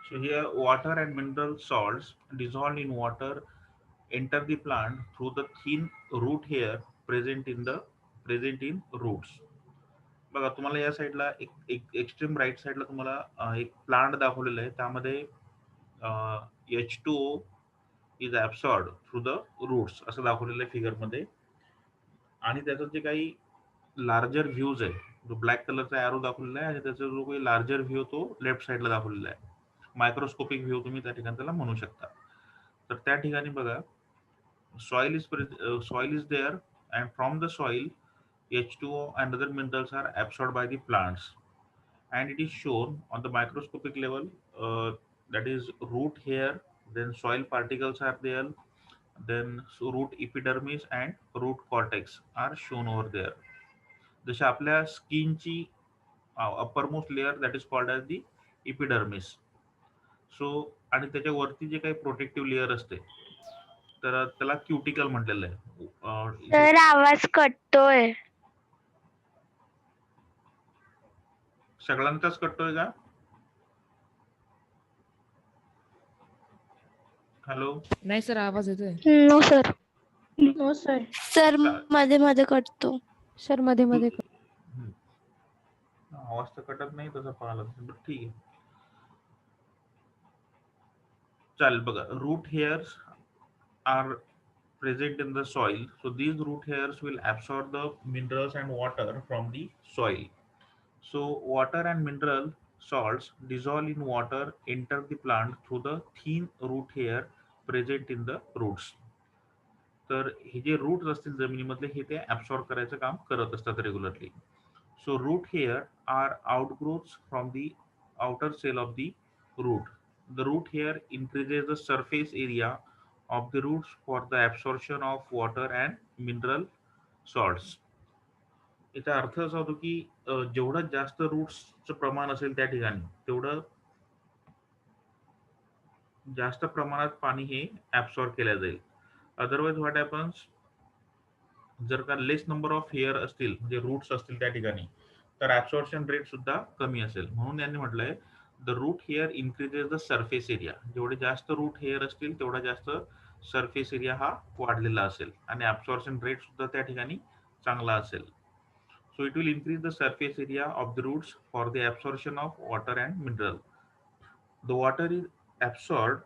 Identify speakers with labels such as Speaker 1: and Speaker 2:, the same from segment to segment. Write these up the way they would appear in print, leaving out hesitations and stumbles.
Speaker 1: So here water and mineral salts dissolved in water enter the plant through the thin root hair present in roots. बघा तुम्हाला या साईडला एक extreme right साईडला तुम्हाला एक प्लांट दाखवलेला आहे. त्यामध्ये H2O is absorbed through the roots असं दाखवलेलं आहे फिगर मध्ये. आणि त्याचं जे काही लार्जर व्ह्यूज आहे, जो ब्लॅक कलरचा एरो दाखवलेला आहे आणि त्याचा जो काही लार्जर व्ह्यू तो लेफ्ट साईडला दाखवलेला आहे. मायक्रोस्कोपिक व्ह्यू तुम्ही त्या ठिकाणी त्याला म्हणू शकता. तर त्या ठिकाणी बघा soil is there, and from the soil H2O and other minerals are absorbed by the plants, and it is shown on the microscopic level, that is root hair, then soil particles are there, then root epidermis and root cortex are shown over there. जसे आपल्या स्किनची uppermost layer that is called as the epidermis. सो आणि त्याच्यावरती जे काही protective layer असते तर त्याला cuticle म्हटलेलं आहे.
Speaker 2: सर आवाज कटतोय.
Speaker 1: सगळ्यांचाच कटतोय का? हॅलो.
Speaker 3: नाही सर आवाज येतोय.
Speaker 2: No sir.
Speaker 4: No sir.
Speaker 2: Sir मध्ये मध्ये कटतो.
Speaker 3: सर मध्ये मध्ये
Speaker 1: आवाज तर कटत नाही तसं पाहिलं तर ठीक आहे. चालेल बघा. Root hairs are present in the soil, so these root hairs will absorb the minerals and water from the soil. So water and mineral salts dissolve in water enter the plant through the thin root hair present in the roots. तर हे जे roots असतील जमिनीमधले हे ते absorb करायचं काम करत असतात regularly. So root hair are outgrowths from the outer cell of the root. The root hair increases the surface area of the roots for the absorption of water and mineral salts. याचा अर्थ असा होतो की जेवढं जास्त रूट्सचं प्रमाण असेल त्या ठिकाणी तेवढं जास्त प्रमाणात पाणी हे ऍब्सॉर्ब केलं जाईल. अदरवाईज व्हॉट हॅपन्स, जर का लेस नंबर ऑफ हेअर असतील म्हणजे रूट्स असतील त्या ठिकाणी तर ऍब्सॉर्प्शन रेट सुद्धा कमी असेल. म्हणून त्यांनी म्हटलंय the root hair increases the surface area. जेवढे जास्त रूट हेअर असतील तेवढा जास्त सरफेस एरिया हा वाढलेला असेल आणि ऍब्सॉर्प्शन रेट सुद्धा त्या ठिकाणी चांगला असेल. So it will increase the surface area of the roots for the absorption of water and mineral. The water is absorbed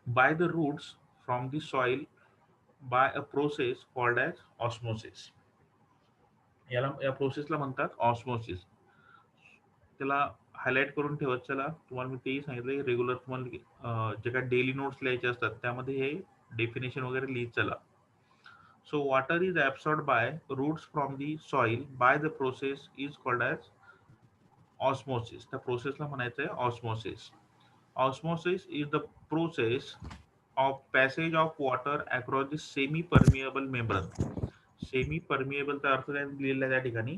Speaker 1: by the roots from the soil by a process called as osmosis. या प्रोसेसला म्हणतात osmosis. त्याला highlight करून ठेवत चला. तुम्हाला मी तेही सांगितलं रेग्युलर तुम्हाला जे काही डेली नोट्स लिहायचे असतात त्यामध्ये हे डेफिनेशन वगैरे लिहित चला. So water is absorbed by roots from the soil by the process is called as osmosis. त्या प्रोसेसला म्हणायचं आहे osmosis. Osmosis is the process of passage of water across the semi-permeable membrane. Semi-permeable चा अर्थ काय लिहिलेला आहे त्या ठिकाणी.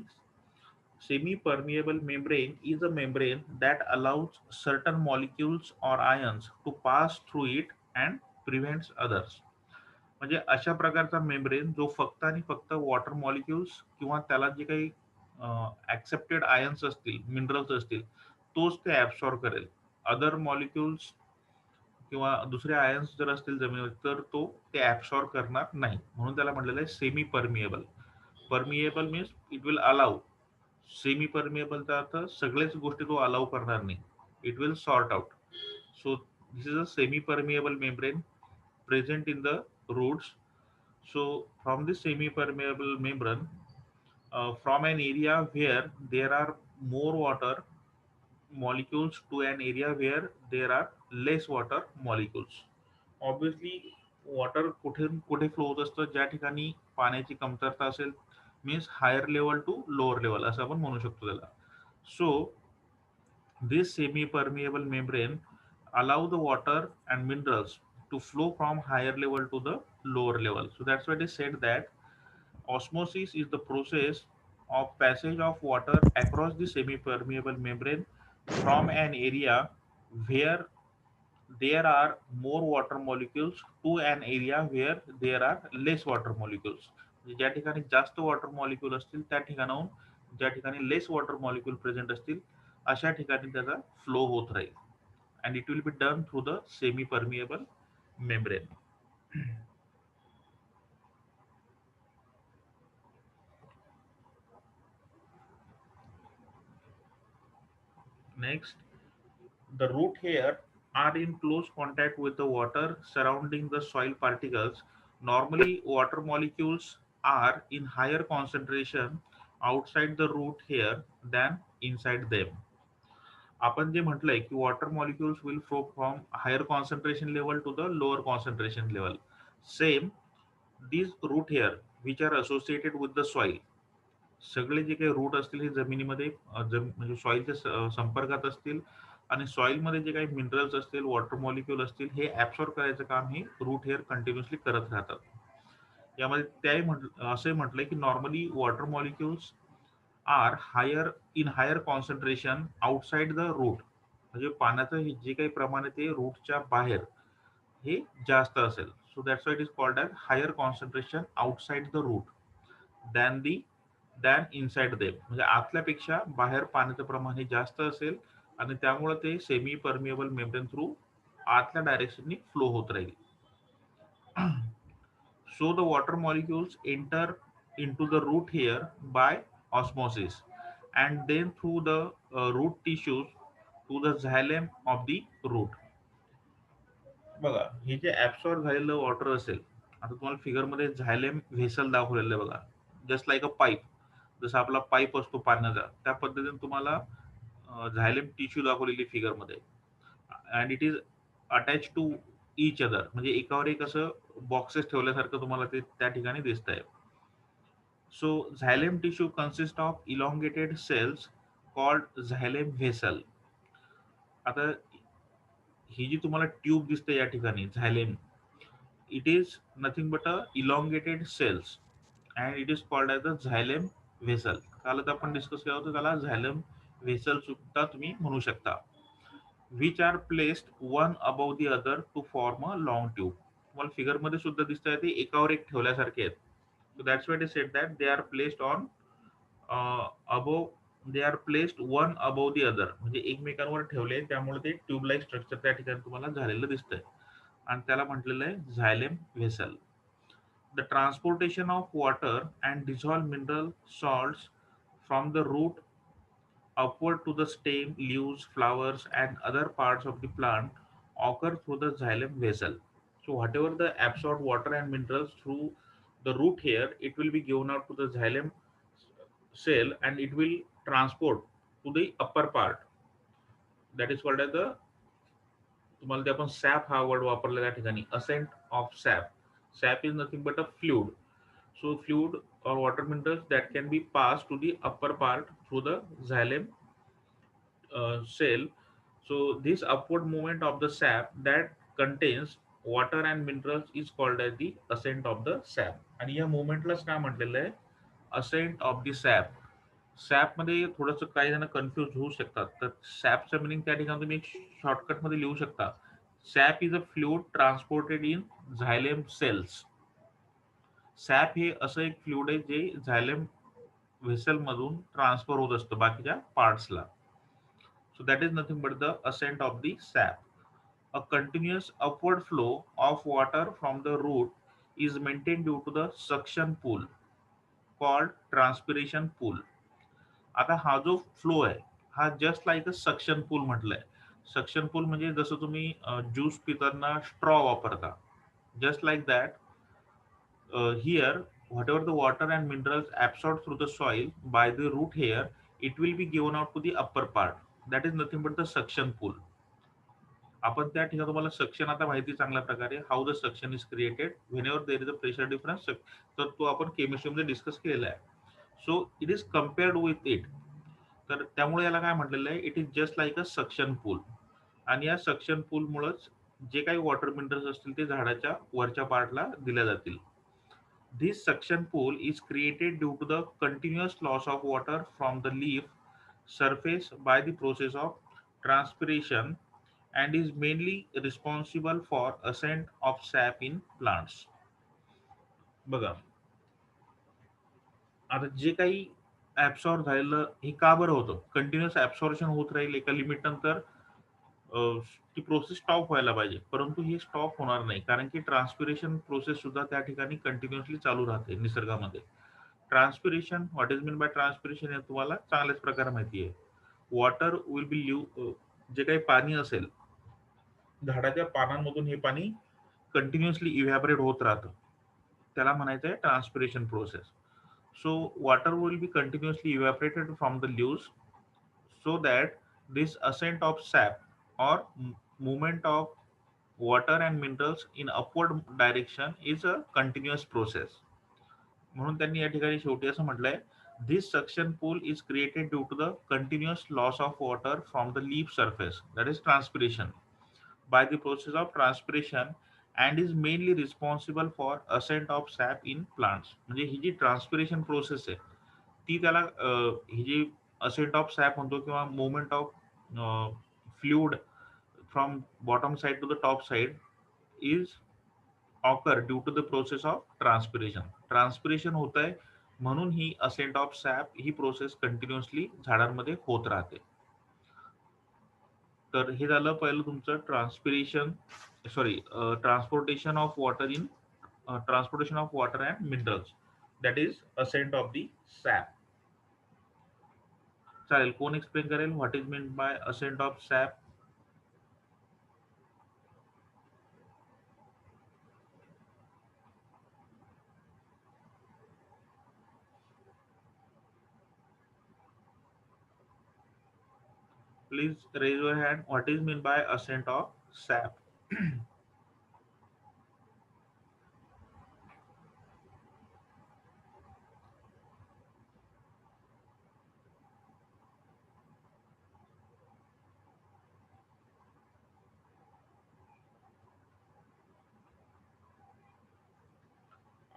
Speaker 1: Semi-permeable membrane is a membrane that allows certain molecules or ions to pass through it and prevents others. म्हणजे अशा प्रकारचा membrane जो फक्त आणि फक्त वॉटर मॉलिक्युल्स किंवा त्याला जे काही ऍक्सेप्टेड आयन्स असतील मिनरल्स असतील तोच ते ऍब्सॉर्ब करेल. अदर मॉलिक्युल्स किंवा दुसरे आयन्स जर असतील जमिनीवर तर तो ते ऍब्सॉर्ब करणार नाही. म्हणून त्याला म्हटलेलं आहे semi permeable. Permeable means it will allow. Semi परमिएबलचा अर्थ सगळेच गोष्टी तो अलाउ करणार नाही. It will sort out. So this is a semi permeable membrane present in the roots. So from this semi-permeable membrane, from an area where there are more water molecules to an area where there are less water molecules. Obviously water कुठे flow होत असतं ज्या ठिकाणी पाण्याची कमतरता असेल means higher level to lower level असं आपण म्हणू शकतो त्याला. So this semi permeable membrane allow the water and minerals to flow from higher level to the lower level. So that's why they said that osmosis is the process of passage of water across the semi-permeable membrane from an area where there are more water molecules to an area where there are less water molecules. ज्या ठिकाणी जास्त water molecule असतील त्या ठिकाणाहून ज्या ठिकाणी less water molecule present असतील अशा ठिकाणी त्याचा फ्लो होत राहील. and it will be done through the semi permeable membrane. Next, the root hair are in close contact with the water surrounding the soil particles. Normally, water molecules are in higher concentration outside the root hair than inside them. आपण जे म्हटलंय की water molecules will flow from higher concentration level to the lower concentration level. Same these root hair which are associated with the soil, सगळे जे काही root असतील हे जमिनीमध्ये म्हणजे सॉइलच्या संपर्कात असतील आणि सॉइलमध्ये जे काही मिनरल्स असतील, वॉटर मॉलिक्यूल असतील, हे ऍब्सॉर्ब करायचं काम हे रूट हेअर कंटिन्युअसली करत राहतात. यामध्ये त्याही असंही म्हटलंय की normally water molecules are higher in higher concentration outside the root, म्हणजे पाण्याचं जे काही प्रमाण आहे ते रूटच्या बाहेर हे जास्त असेल. So that's why it is called as higher concentration outside the root than than inside them, म्हणजे आतल्यापेक्षा बाहेर पाण्याचं प्रमाण हे जास्त असेल आणि त्यामुळे ते सेमी परमिएबल मेम्ब्रेन थ्रू आतल्या डायरेक्शननी फ्लो होत राहील. So the water molecules enter into the root hair by osmosis and then through the root tissues to the xylem of the root. बघा, हे जे ऍब्सॉर्ब झालेलं वॉटर असेल, आता तुम्हाला फिगर मध्ये झायलेम vessel दाखवलेलं आहे बघा, जस्ट लाईक अ पाईप. जसा आपला पाईप असतो पाण्याचा, त्या पद्धतीने तुम्हाला झायलेम टिश्यू दाखवलेली फिगर मध्ये, and it is attach to each other, म्हणजे एकावर एक असं बॉक्सेस ठेवल्यासारखं तुम्हाला ते त्या ठिकाणी दिसत आहे. सो xylem tissue consists of elongated cells called xylem vessel. आता ही जी तुम्हाला ट्यूब दिसते या ठिकाणी झायलेम, it is nothing but a elongated cells and it is called as the xylem vessel. कालच आपण डिस्कस केलं होतं, त्याला झॅलम व्हेसल सुद्धा तुम्ही म्हणू शकता. which are placed one above the other to form a long tube. तुम्हाला फिगर मध्ये सुद्धा दिसत आहे ते एकावर एक ठेवल्यासारखे आहेत. So that's why they said that they are placed on above, they are placed one above the other, म्हणजे एकमेकांवर ठेवले, त्यामुळे ते ट्यूब लाईक स्ट्रक्चर त्या ठिकाणी तुम्हाला झालेलं दिसतंय आणि त्याला म्हटलेलं आहे झायलेम vessel. The transportation of water and dissolved mineral salts from the root upward to the stem, leaves, flowers, and other parts of the plant occur through the xylem vessel. So whatever the absorbed water and minerals through the root here, it will be given out to the xylem cell and it will transport to the upper part. That is called as the, तुम्हाला ते आपण SAP हा word वापरला त्या ठिकाणी, ascent of sap. Sap is nothing but a fluid. So fluid or water minerals that can be passed to the upper part through the xylem cell. So this upward movement of the sap that contains water and minerals is called as the ascent of the sap. आणि या मुवमेंटलाच काय म्हटलेलं आहे, ascent of the sap. Sap मध्ये थोडंसं काही जण confuse होऊ शकतात, तर सॅपचं मिनिंग त्या ठिकाणी तुम्ही एक शॉर्टकट मध्ये लिहू शकता. Sap is a fluid transported in xylem cells. Sap हे असं एक फ्लुइड आहे जे झायलेम व्हेसल मधून ट्रान्सफर होत असतं बाकीच्या पार्ट्सला. So that is nothing but the ascent of the sap. A continuous upward flow of water from the root is maintained due to the suction pool called transpiration pool. आता हा जो flow आहे हा just like a suction pool म्हटलंय. Suction pool म्हणजे जसं तुम्ही juice पिताना स्ट्रॉ वापरता, just like that. Here, whatever the water and minerals absorbed through the soil by the root hair, it will be given out to the upper part. That is nothing but the suction pool. आपण त्या ठिकाणी तुम्हाला suction आता माहिती चांगल्या प्रकारे, how the suction is created whenever there is a pressure difference, तर तो आपण केमिस्ट्रीमध्ये डिस्कस केलेला आहे. So it is compared with it. तर त्यामुळे याला काय म्हटलेलं आहे, it is just like a suction pull. आणि या सक्शन पूलमुळेच जे काही वॉटर मिनरल्स असतील ते झाडाच्या वरच्या पार्टला दिल्या जातील. This suction pool is created due to the continuous loss of water from the leaf surface by the process of transpiration and is mainly responsible for ascent of sap in plants. बघा, आता जे काही absorb झालेलं हे का बरं होतं, continuous absorption होत राहील एका limit नंतर ती प्रोसेस स्टॉप व्हायला पाहिजे, परंतु ही स्टॉप होणार नाही, कारण की ट्रान्सपिरेशन प्रोसेस सुद्धा त्या ठिकाणी कंटिन्युअसली चालू राहते निसर्गामध्ये. Transpiration, what is mean by transpiration हे तुम्हाला चांगल्याच प्रकारे माहिती आहे. वॉटर विल बी जे काही पाणी असेल झाडाच्या पानांमधून हे पाणी कंटिन्युअसली इव्हॅपरेट होत राहतं, त्याला म्हणायचं आहे transpiration process. So water will be continuously evaporated from the leaves, so that this ascent of sap or movement of water and minerals in upward direction is a continuous process. म्हणून त्यांनी या ठिकाणी शेवटी असं म्हटलंय, this suction pool is created due to the continuous loss of water from the leaf surface, that is transpiration, by the process of transpiration, and is mainly responsible for ascent of sap in plants. म्हणजे ही जी transpiration process आहे ती त्याला ही जी ascent of sap म्हणतो किंवा movement of fluid from bottom side to the top side is occur due to the process of transpiration. Transpiration होत आहे म्हणून ही असेंट ऑफ सॅप ही प्रोसेस कंटिन्युअसली झाडांमध्ये होत राहते. तर हे झालं पहिलं तुमचं transportation of water in transportation of water and minerals, that is ascent of the sap. चालेल, कोण एक्सप्लेन करेल what is mean by ascent of sap? Please raise your hand. What is mean by ascent of sap?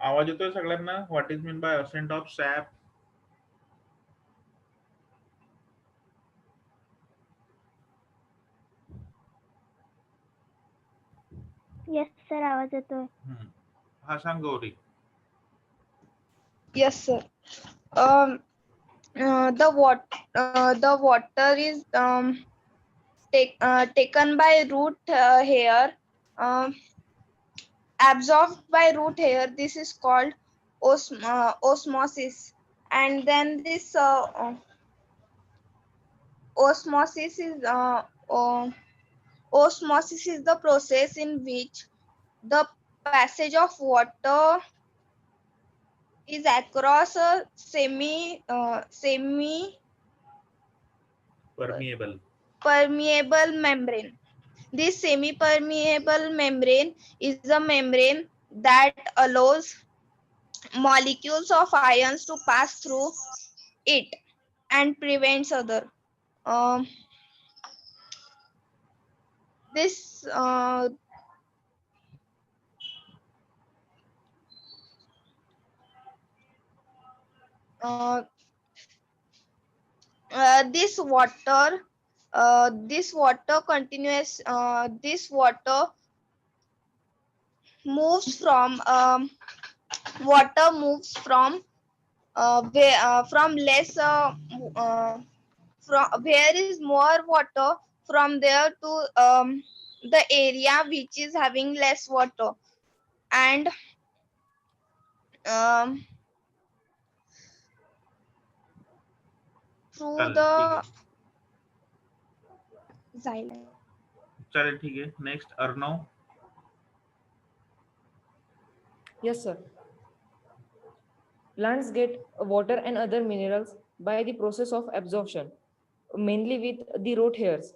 Speaker 1: आवाज येतोय सगळ्यांना? What is mean by ascent of sap?
Speaker 2: Yes sir, आवाज येतोय.
Speaker 1: हा सांग Gauri.
Speaker 4: Yes, sir. The water is taken by root hair, absorbed by root hair. This is called osmosis, and then this osmosis is osmosis is the process in which the passage of water is across a semi permeable membrane. This semi-permeable membrane is a membrane that allows molecules of ions to pass through it and prevents other. This this water continuous this water moves from water moves from less from where is more water, from there to the area which is having less water, and through the xylem.
Speaker 1: चालेल, ठीक आहे. Next Arnav.
Speaker 3: Yes, sir. Plants get water and other minerals by the process of absorption, mainly with the root hairs.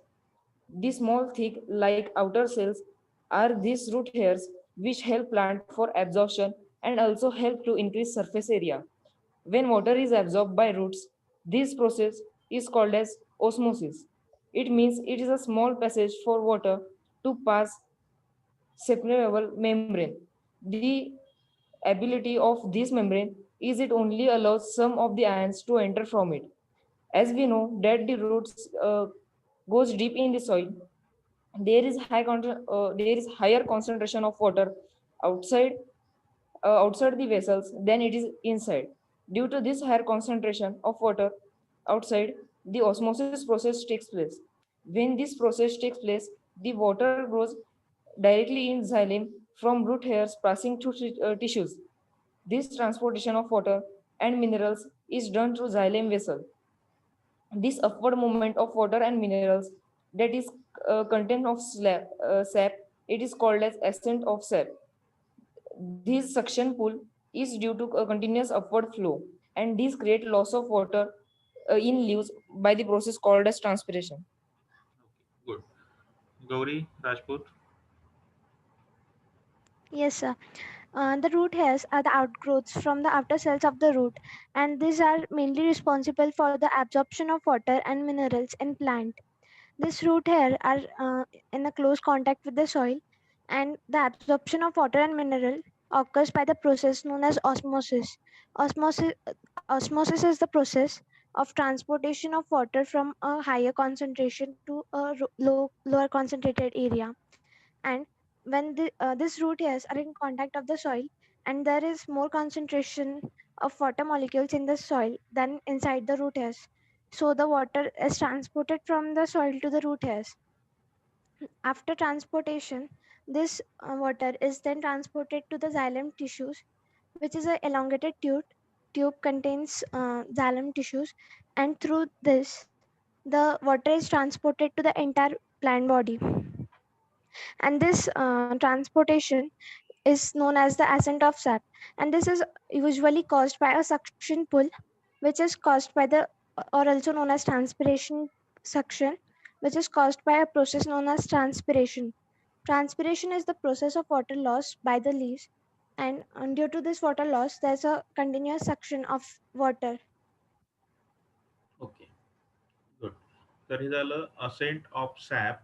Speaker 3: The small, thick, like outer cells are these root hairs which help plant for absorption and also help to increase surface area. When water is absorbed by roots, this process is called as osmosis. It means it is a small passage for water to pass separable membrane. The ability of this membrane is it only allows some of the ions to enter from it. As we know that the roots goes deep in the soil, there is higher concentration of water outside outside the vessels than it is inside. Due to this higher concentration of water outside, the osmosis process takes place. When this process takes place, the water goes directly in xylem from root hairs passing through tissues. This transportation of water and minerals is done through xylem vessel. This upward movement of water and minerals that is content of sap, it is called as ascent of sap. This suction pull is due to a continuous upward flow, and these create loss of water in leaves by the process called as transpiration.
Speaker 1: Good. Gauri Rajput.
Speaker 2: Yes, sir. The root hairs are the outgrowths from the outer cells of the root, and these are mainly responsible for the absorption of water and minerals in plant. These root hair are in a close contact with the soil, and the absorption of water and mineral occurs by the process known as osmosis. Osmosis is the process of transportation of water from a higher concentration to a lower concentrated area. And when these root hairs are in contact of the soil, and there is more concentration of water molecules in the soil than inside the root hairs, so the water is transported from the soil to the root hairs. After transportation, this water is then transported to the xylem tissues, which is an elongated tube contains xylem tissues, and through this the water is transported to the entire plant body. And this transportation is known as the ascent of sap, and this is usually caused by a suction pull, which is caused by the, or also known as transpiration suction, which is caused by a process known as transpiration. Transpiration is the process of water loss by the leaves, and due to this water loss there's a continuous suction of water.
Speaker 1: Okay, good. That is all ascent of sap.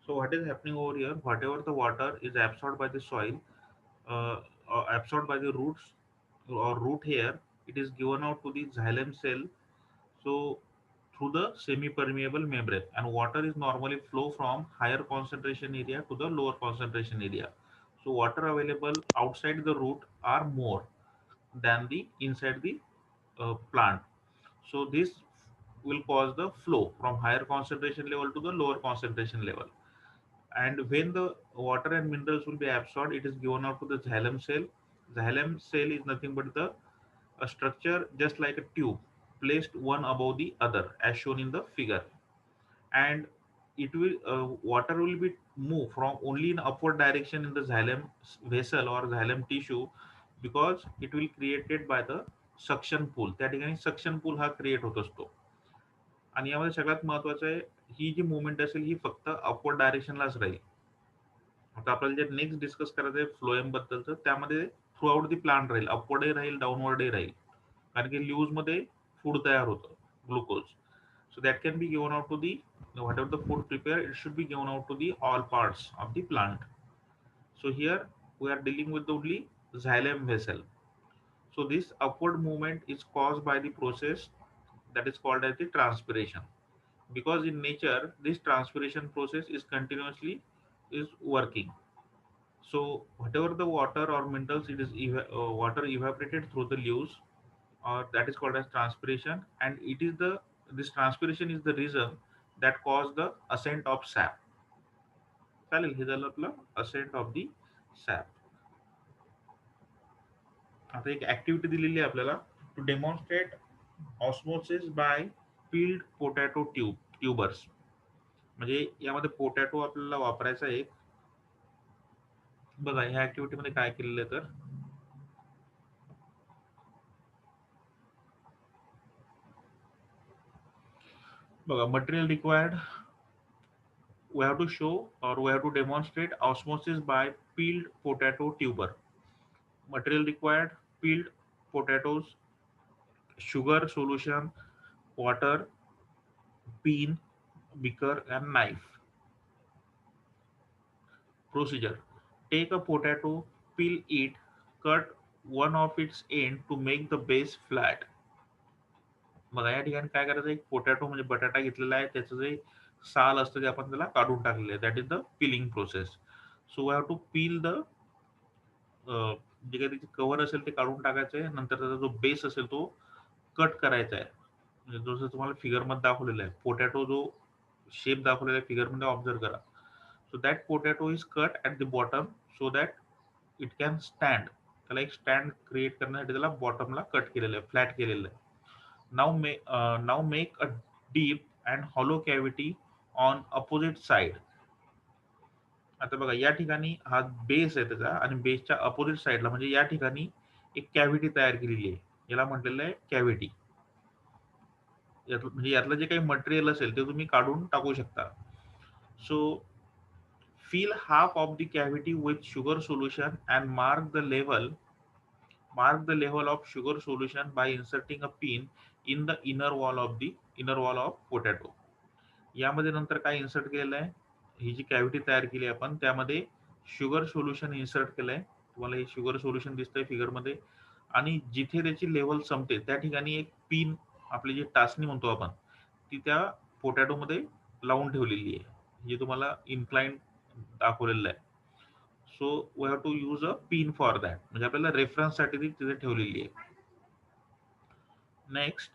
Speaker 1: So what is happening over here? Whatever the water is absorbed by the soil, or absorbed by the roots or root hair, it is given out to the xylem cell. So through the semi-permeable membrane, and water is normally flow from higher concentration area to the lower concentration area. So water available outside the root are more than the inside the plant. So this will cause the flow from higher concentration level to the lower concentration level. And when the water and minerals will be absorbed, it is given out to the xylem cell. Xylem cell is nothing but the a structure just like a tube placed one above the other as shown in the figure. And it will water will be move from only in upward direction in the xylem vessel or xylem tissue, because it will created by the suction pool. त्या ठिकाणी suction pool हा create होत असतो. आणि यामध्ये सगळ्यात महत्वाचं आहे, ही जी मुवमेंट असेल ही फक्त अपवर्ड डायरेक्शनलाच राहील. आता आपल्याला जे नेक्स्ट डिस्कस करायचं आहे फ्लोएम बद्दलचं, त्यामध्ये थ्रू आउट दी प्लांट राहील, अपवर्डही राहील, डाऊनवर्डही राहील. कारण की ल्यूज मध्ये फूड तयार होतं, glucose. So that can be given out to the whatever the food prepared, it should be given out to the all parts of the plant. So here we are dealing with only xylem vessel. So this upward movement is caused by the process that is called as the transpiration. Because in nature this transpiration process is continuously is working. So whatever the water or minerals, it is water evaporated through the leaves, or that is called as transpiration, and it is the this transpiration is the reason that cause the ascent of sap. चालेल, हे झालं आपलं ascent of the sap. आता एक activity दिलेली आहे आपल्याला, to demonstrate osmosis by peeled potato tubers. म्हणजे यामध्ये पोटॅटो आपल्याला वापरायचा आहे. बघा ह्या ऍक्टिव्हिटी मध्ये काय केलेलं आहे, तर बघा material required, we have to show or we have to demonstrate osmosis by peeled potato tuber. Material required: peeled potatoes, sugar solution, water, pin, beaker and knife. Procedure: take a potato, peel it, cut one of its end to make the base flat. बघा या ठिकाणी काय करायचं, एक potato म्हणजे बटाटा घेतलेला आहे, त्याचं जे साल असतं ते आपण त्याला काढून टाकलेलं आहे. That is the peeling process. So we have to peel the जे काही त्याचे कव्हर असेल ते काढून टाकायचं आहे. नंतर त्याचा जो बेस असेल तो कट करायचा आहे. म्हणजे जसं तुम्हाला फिगर मध्ये दाखवलेला आहे, पोटॅटो जो शेप दाखवलेल्या फिगर मध्ये ऑब्झर्व करा. So that potato is cut at the bottom so that it can stand. त्याला एक स्टँड क्रिएट करण्यासाठी त्याला बॉटमला कट केलेलं आहे, फ्लॅट केलेलं आहे. नाव make a deep and hollow cavity on opposite side. आता बघा या ठिकाणी हा बेस आहे त्याचा आणि बेसच्या अपोजिट साइडला म्हणजे या ठिकाणी एक कॅव्हिटी तयार केलेली आहे. याला म्हटलेलं आहे कॅव्हिटी. म्हणजे यातलं जे काही मटेरियल असेल ते तुम्ही काढून टाकू शकता. सो fill half of the cavity with sugar solution and mark the level of sugar solution by inserting a pin in the inner wall of potato. यामध्ये नंतर काय इन्सर्ट केलेलं आहे, ही जी कॅव्हिटी तयार केली आपण त्यामध्ये शुगर सोल्युशन इन्सर्ट केलंय. तुम्हाला हे शुगर सोल्युशन दिसतंय फिगर मध्ये. आणि जिथे त्याची लेवल संपते त्या ठिकाणी एक पिन, आपली जी टाचणी म्हणतो आपण, ती त्या पोटॅटो मध्ये लावून ठेवलेली आहे. जे तुम्हाला इन्क्लाइन दाखवलेलं आहे. So we have to use a pin for that. म्हणजे आपल्याला रेफरन्स साठी ती तिथे ठेवलेली आहे. Next,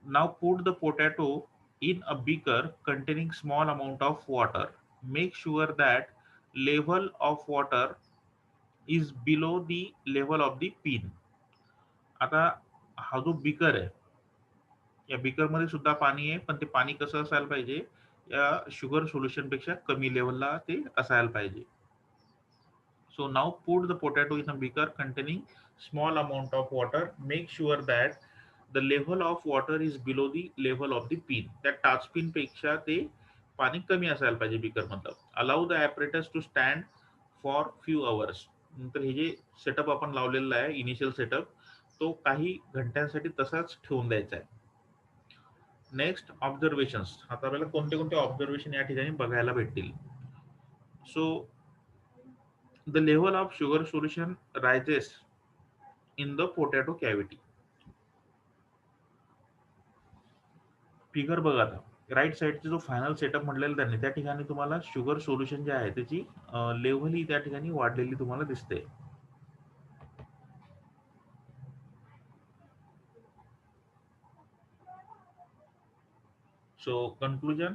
Speaker 1: now put the potato in a beaker containing small amount of water. Make sure that level of water is below the level of the pin. आता हा जो बीकर आहे, या बीकर मध्ये सुद्धा पाणी आहे, पण ते पाणी कसं असायला पाहिजे, या शुगर सोल्युशन पेक्षा कमी लेवलला ते असायला पाहिजे. So now put the potato in a beaker containing small amount of water. Make sure that the level of water is below the level of the pin. त्या टाच पिन पेक्षा ते पाणी कमी असायला पाहिजे बीकर मधलं. Allow the apparatus to stand for few hours. नंतर हे जे सेटअप आपण लावलेला आहे इनिशियल सेटअप, तो काही घंट्यांसाठी तसाच ठेवून द्यायचा आहे. Next, observations. आता आपल्याला कोणते कोणते ऑब्झर्वेशन या ठिकाणी बघायला भेटतील. सो the level of sugar solution rises in the potato cavity. Figure बघा आता. राईट साइडचा जो फायनल सेटअप म्हटलेला त्यांनी, त्या ठिकाणी तुम्हाला शुगर सोल्युशन जे आहे त्याची लेव्हल ही त्या ठिकाणी वाढलेली तुम्हाला दिसते. सो conclusion,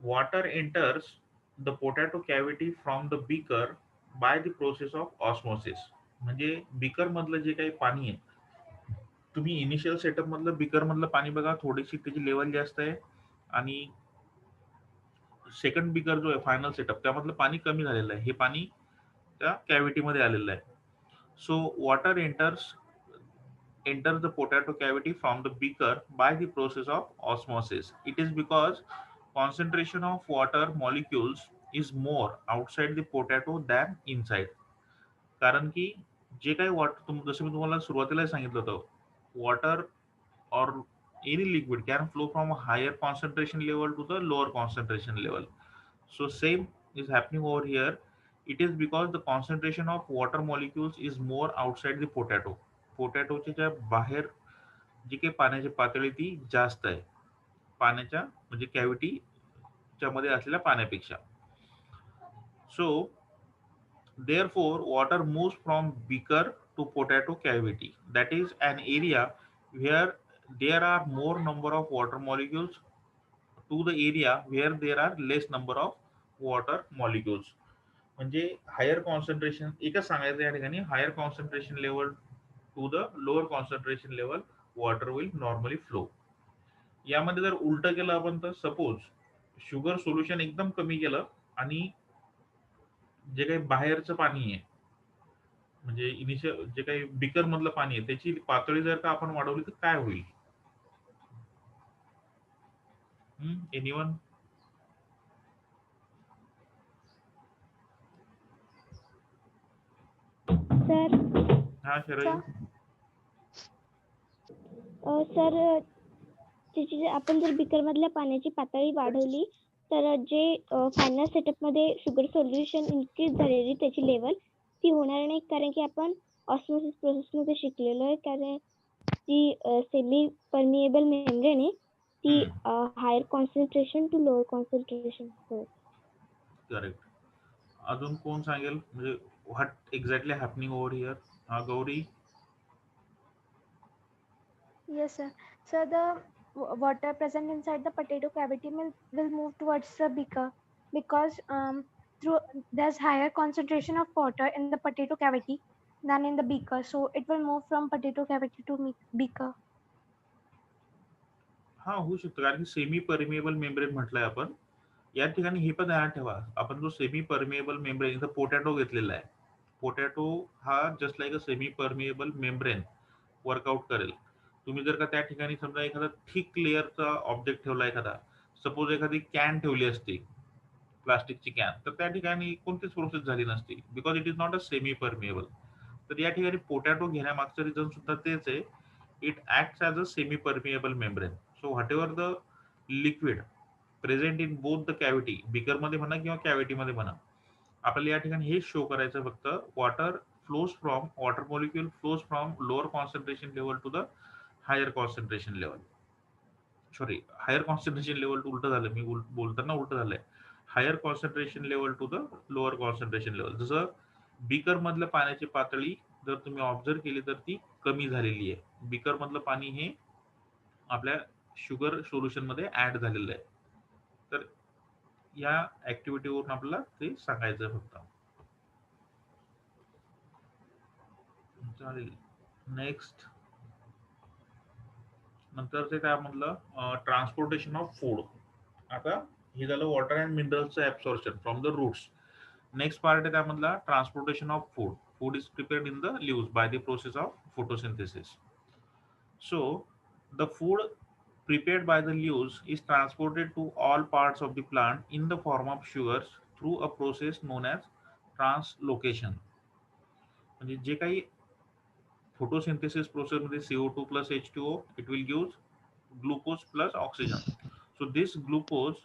Speaker 1: water enters the potato cavity from the beaker by the process of osmosis. म्हणजे बीकर मधलं जे काही पाणी आहे, तुम्ही इनिशियल सेटअप मधलं बीकर मधलं पाणी बघा, थोडीशी त्याची लेवल जास्त आहे. आणि सेकंड बीकर जो आहे फायनल सेटअप त्यामधलं पाणी कमी झालेलं आहे. हे पाणी त्या कॅव्हिटी मध्ये आलेलं आहे. So water enters the potato cavity from the beaker by the process of osmosis. It is because concentration of water molecules is more outside the potato than inside. कारण की जे काही वॉटर, जसं मी तुम्हाला सुरुवातीला सांगितलं होतं, water or any liquid can flow from a higher concentration level to the lower concentration level. So same is happening over here. It is because the concentration of water molecules is more outside the potato. पोटॅटोच्या बाहेर जी काही पाण्याची पातळी ती जास्त आहे पाण्याच्या म्हणजे कॅव्हिटीच्या मध्ये असलेल्या पाण्यापेक्षा. सो therefore water moves from beaker to potato cavity. That is an area where there are more number of water molecules to the area where there are less number of water molecules. म्हणजे higher concentration एकच सांगायचं या ठिकाणी, higher concentration level to the lower concentration level water will normally flow. यामध्ये जर उलट केलं आपण तर सपोज शुगर सोल्युशन एकदम कमी केलं आणि जे काही बाहेरचं पाणी आहे म्हणजे इनिशियल जे काही बीकर मधलं पाणी आहे त्याची पातळी जर का आपण वाढवली तर काय होईल? एनीवन?
Speaker 2: सर
Speaker 1: हा शरद.
Speaker 2: सर त्याची आपण जर बीकर मधल्या पाण्याची पातळी वाढवली तर जे फायनल सेटअप मध्ये शुगर सोल्युशन इन्क्रीज झालेली त्याची लेवल ती होणार नाही, कारण की आपण ऑस्मोसिस प्रोसेस मध्ये शिकलेलो आहे. कारण ती सेमी परमिएबल मेम्ब्रेन आहे, ती higher concentration to lower concentration.
Speaker 1: Correct. अजून कोण सांगेल म्हणजे what exactly happening over here? हा Gauri.
Speaker 2: Yes, sir. So the water present inside the potato cavity will move towards the beaker because through there's higher concentration of water in the potato cavity than in the beaker, so it will move from potato cavity to beaker.
Speaker 1: हा होऊ शकतो, कारण की semi permeable membrane म्हटलंय आपण. या ठिकाणी हे पण ध्यानात ठेवा, आपण जो सेमी परमिएबल मेम्ब्रेन इथं पोटॅटो घेतलेला आहे. पोटॅटो हा जस्ट लाईक अ सेमी परमिएबल मेम्ब्रेन वर्कआउट करेल. तुम्ही जर का त्या ठिकाणी समजा एखादा थिक लेअरचा ऑब्जेक्ट ठेवला, एखादा सपोज एखादी कॅन ठेवली असती, प्लास्टिकची कॅन, तर त्या ठिकाणी कोणतीच प्रोसेस झाली नसती, because it is not a semi permeable. तर या ठिकाणी पोटॅटो घेण्यामागचं रिझन सुद्धा तेच आहे. It acts as a semi permeable membrane. So whatever the liquid present in both the cavity, बिकरमध्ये म्हणा किंवा कॅव्हिटीमध्ये म्हणा, आपल्याला या ठिकाणी हे शो करायचं फक्त water molecule flows from lower concentration level to the higher concentration level. Sorry, higher concentration level to उलट झालं, मी बोलताना उलट झालंय. Higher concentration level to the lower concentration level. जसं बीकर मधलं पाण्याची पातळी जर तुम्ही ऑब्झर्व केली तर ती कमी झालेली आहे. बीकर मधलं पाणी हे आपल्या शुगर सोल्युशन मध्ये ऍड झालेलं आहे. तर या ऍक्टिव्हिटीवरून आपल्याला ते सांगायचं फक्त. चालेल. नेक्स्ट नंतरचे त्यामधलं ट्रान्सपोर्टेशन ऑफ फूड. आता हे झालं वॉटर अँड मिनरल्सचं absorption from the roots. Next part आहे त्यामधला transportation of food. Food is prepared in the leaves by the process of photosynthesis. So the food prepared by the leaves is transported to all parts of the plant in the form of sugars through a process known as translocation. म्हणजे जे काही photosynthesis process मध्ये CO2 plus H2O, it will give glucose plus oxygen. So this glucose,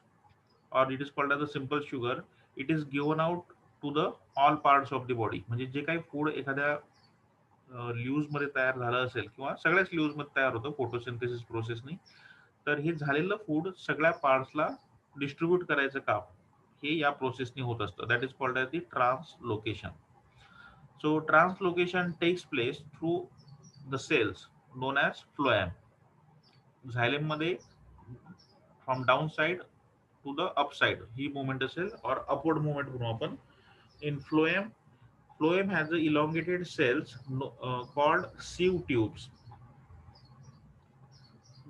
Speaker 1: or it is called as a simple sugar, it is given out to the all parts of the body. म्हणजे जे काही food एखाद्या ल्यूज मध्ये तयार झालं असेल किंवा सगळ्याच ल्यूज मध्ये तयार होतं फोटोसिंथेसिस प्रोसेसनी, तर हे झालेलं फूड सगळ्या पार्ट्सला डिस्ट्रीब्यूट करायचं काम हे या प्रोसेसनी होत असतं. That is called as the translocation. So translocation takes place through the cells known as phloem. Xylem मध्ये from down side to the up side ही मुवमेंट असेल, और अपवर्ड मुवमेंट म्हणू आपण. इन Phloem has the elongated cells called sieve tubes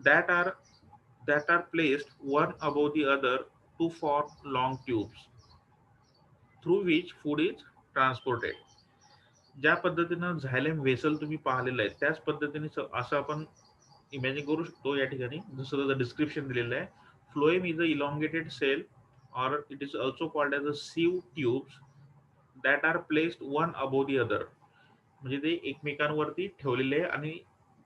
Speaker 1: that are placed one above the other to form long tubes through which food is transported. ज्या पद्धतीनं झायलेम vessel तुम्ही पाहिलेलं आहे त्याच पद्धतीने असं आपण इमॅजिन करू शकतो. या ठिकाणी जसं त्याचं डिस्क्रिप्शन दिलेलं आहे, phloem is a elongated cell और it is also called as a sieve tubes that are placed one above the other. म्हणजे ते एकमेकांवरती ठेवलेले आहे आणि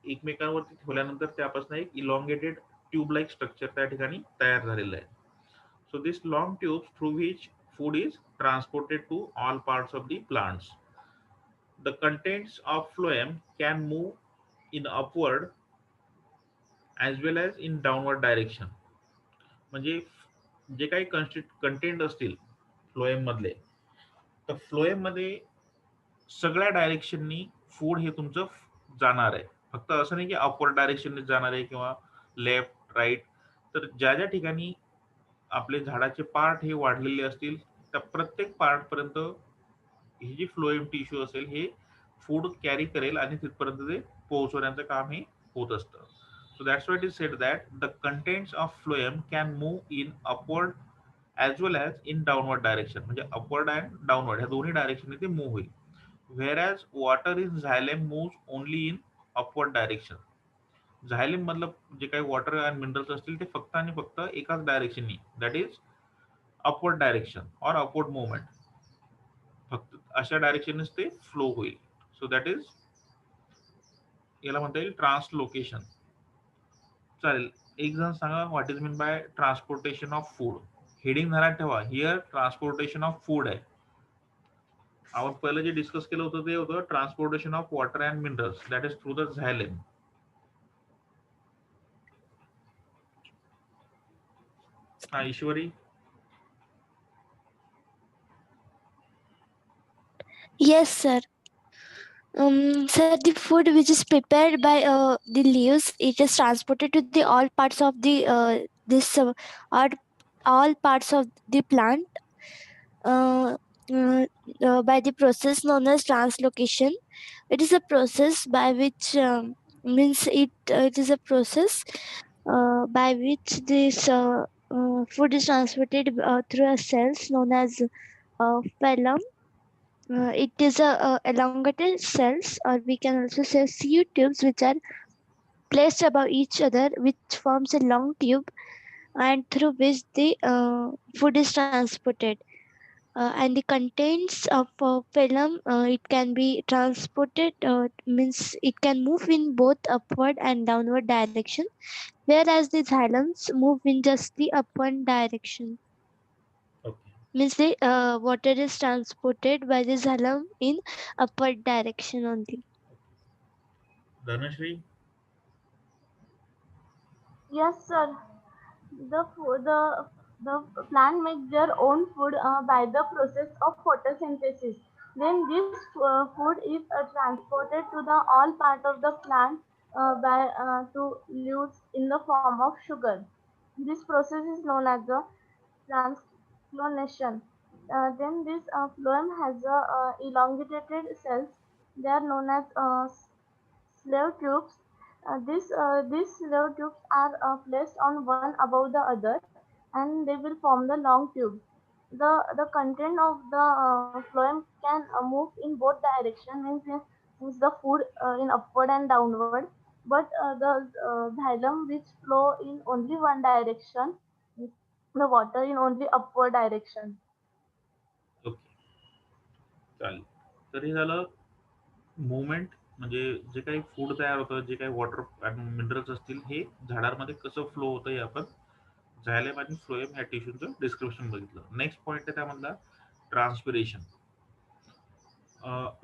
Speaker 1: एकमेकांवरती ठेवल्यानंतर त्यापासून एक इलॉंगेटेड ट्यूब लाईक स्ट्रक्चर त्या ठिकाणी तयार झालेलं आहे. So this long tubes through which food is transported to all parts of the plants. The contents of phloem can move in upward as well as in downward direction. म्हणजे जे काही content असतील phloem मधले, तर phloem मध्ये सगळ्या डायरेक्शननी food हे तुमचं जाणार आहे. फक्त असं नाही की अपवर्ड डायरेक्शनने जाणार आहे किंवा लेफ्ट राईट. तर ज्या ज्या ठिकाणी आपले झाडाचे पार्ट हे वाढलेले असतील त्या प्रत्येक पार्ट पर्यंत ही जी फ्लोएम टिश्यू असेल हे फूड कॅरी करेल आणि तिथपर्यंत ते पोहोचवण्याचं काम हे होत असतं. So that's why it is said that the contents of phloem can move in upward as well as in downward direction. म्हणजे अपवर्ड अँड डाऊनवर्ड ह्या दोन्ही डायरेक्शनने ते मूव्ह होईल. Whereas water in xylem moves only in upward direction. Xylem मधलं जे काही water and minerals असतील ते फक्त आणि फक्त एकाच डायरेक्शननी, दॅट इज अपवर्ड डायरेक्शन और अपवर्ड मुवमेंट, फक्त अशा डायरेक्शननेच ते फ्लो होईल. सो दॅट इज याला म्हणता येईल ट्रान्सलोकेशन. चालेल. एक जण सांगा what is mean by transportation of food. Heading ध्यानात ठेवा, हिअर ट्रान्सपोर्टेशन ऑफ फूड आहे. आपण पहिलं जे डिस्कस केलं होतं ते होतं transportation of water and minerals, that is through the xylem. हा Ishwari.
Speaker 2: Yes, sir. So the food which is prepared by the leaves, it is transported to the all parts of the this all, all parts of the plant uh, uh, by the process known as translocation. It is a process by which means it is a process by which this food is transported through a cells known as phloem. It is a elongated cells, or we can also say seed tubes, which are placed above each other, which forms a long tube, and through which the food is transported. And the contents of phloem, it can be transported, means it can move in both upward and downward direction, whereas the xylems move in just the upward direction.
Speaker 1: Okay.
Speaker 2: Means the water is transported by the xylem in upward direction only.
Speaker 1: Dhanashri,
Speaker 4: Yes, sir. The plant makes their own food by the process of photosynthesis. Then this food is transported to the all part of the plant by to leaves in the form of sugar. This process is known as the transclonation. Then this phloem has elongated cells. They are known as slave tubes. These slave tubes are placed on one above the other, and they will form the long tube. The content of the phloem can move in both direction, means the food in upward and downward, but the xylem which flow in only one direction, the water in only upward direction.
Speaker 1: Okay, चालेल. तर हे झालं movement, म्हणजे जे काही food तयार होतं, जे काही वॉटर आणि मिनरल्स असतील, हे झाडांमध्ये कसं फ्लो होतं हे आपण झायलेम आणि फ्लोएम ह्या टिश्यूचं डिस्क्रिप्शन बघितलं. नेक्स्ट पॉईंट आहे त्यामधला transpiration.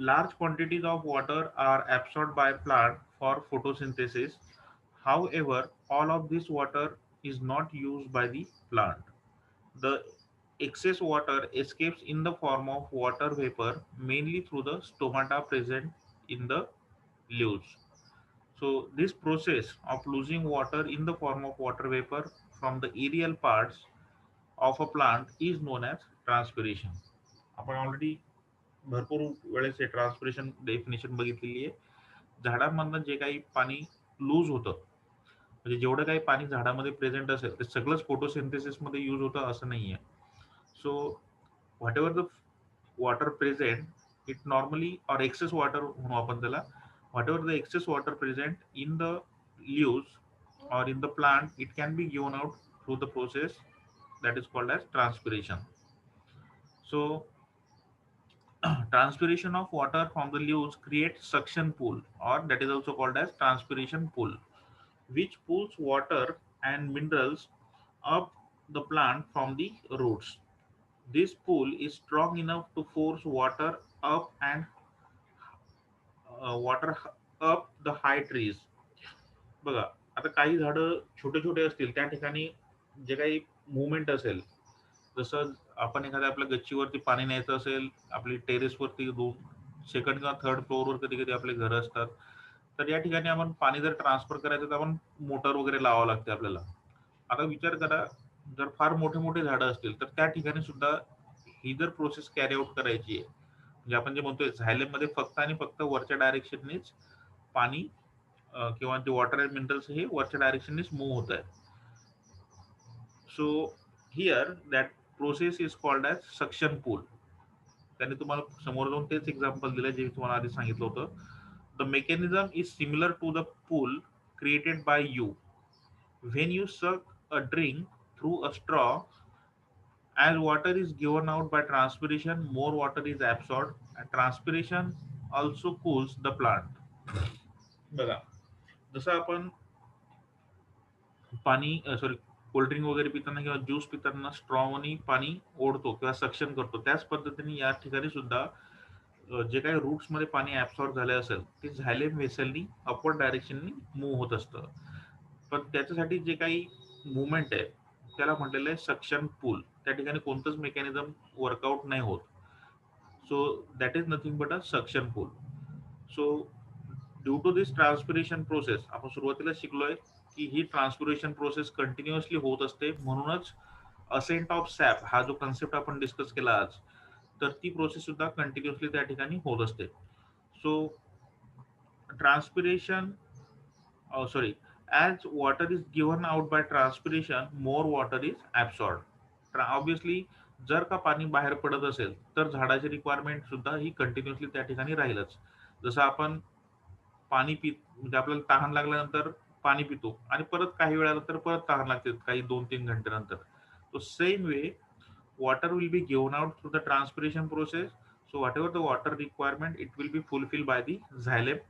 Speaker 1: Large quantities of water are absorbed by plant for photosynthesis. However, all of this water is not used by the plant. The excess water escapes in the form of water vapor, mainly through the stomata present in the leaves. So, this process of losing water in the form of water vapor from the aerial parts of a plant is known as transpiration. आपण already भरपूर वेळेस हे transpiration definition बघितलेली आहे. झाडांमधनं जे काही पाणी loose होतं, म्हणजे जेवढं काही पाणी झाडामध्ये प्रेझेंट असेल ते सगळंच फोटोसिंथेसिसमध्ये यूज होतं असं नाही आहे. So whatever the water present it normally or excess water म्हणू आपण त्याला, whatever the excess water present in the leaves or in the plant, it can be given out through the process that is called as transpiration. So transpiration of water from the leaves creates suction pool, or that is also called as transpiration pool, which pulls water and minerals up the plant from the roots. This pool is strong enough to force water up the high trees. बघा, आता काही झाडं छोटे छोटे असतील त्या ठिकाणी जे काही मुवमेंट असेल, जसं आपण एखाद्या आपल्या गच्चीवरती पाणी न्यायचं असेल, आपली टेरेसवरती सेकंड किंवा थर्ड फ्लोअरवर कधी कधी आपले घरं असतात, तर या ठिकाणी आपण पाणी जर ट्रान्सफर करायचं तर आपण मोटर वगैरे लावावं लागते आपल्याला. आता विचार करा, जर फार मोठे मोठे झाडं असतील तर त्या ठिकाणी सुद्धा ही जर प्रोसेस कॅरी आउट करायची आहे, म्हणजे आपण जे म्हणतोय झायलेम मध्ये फक्त आणि फक्त वरच्या डायरेक्शननेच पाणी किंवा जे वॉटर अँड मिनरल्स हे वरच्या डायरेक्शननेच मूव्ह होत आहे. So here that process is called as suction pool. त्यांनी तुम्हाला समोर जाऊन तेच एक्झाम्पल दिलं जे मी तुम्हाला आधी सांगितलं होतं. The mechanism is similar to the pull created by you when you suck a drink through a straw. As water is given out by transpiration, more water is absorbed and transpiration also cools the plant. बघा, जसं आपण पाणी sorry cold drink वगैरे पिताना किंवा juice पिताना स्ट्रॉनी पाणी ओढतो किंवा सक्शन करतो, त्याच पद्धतीने या ठिकाणी सुद्धा जे काही रूट्स मध्ये पाणी ऍब्सॉर्ब झाले असेल ते झायलेम व्हेसलनी अपवर्ड डायरेक्शननी मूव्ह होत असतं. पण त्याच्यासाठी जे काही मुवमेंट आहे त्याला म्हटलेलं आहे सक्शन पूल. त्या ठिकाणी कोणतंच मेकॅनिझम वर्कआउट नाही होत. So that is nothing but a suction pull. So due to this transpiration process, आपण सुरुवातीला शिकलोय की ही ट्रान्सपिरेशन प्रोसेस कंटिन्युअसली होत असते, म्हणूनच असेंट ऑफ सॅप हा जो कन्सेप्ट आपण डिस्कस केला आज, तर ती प्रोसेस सुद्धा कंटिन्युअसली त्या ठिकाणी होत असते. सो transpiration, sorry, as water is given out by transpiration, more water is absorbed. Obviously, जर का पाणी बाहेर पडत असेल तर झाडाची रिक्वायरमेंट सुद्धा ही कंटिन्युअसली त्या ठिकाणी राहीलच. जसं आपण पाणी म्हणजे आपल्याला तहान लागल्यानंतर पाणी पितो आणि परत काही वेळानंतर परत तहान लागते, काही 2-3 घंटेनंतर. तो same way water will be given out through the transpiration process. So whatever the water requirement, it will be fulfilled by the xylem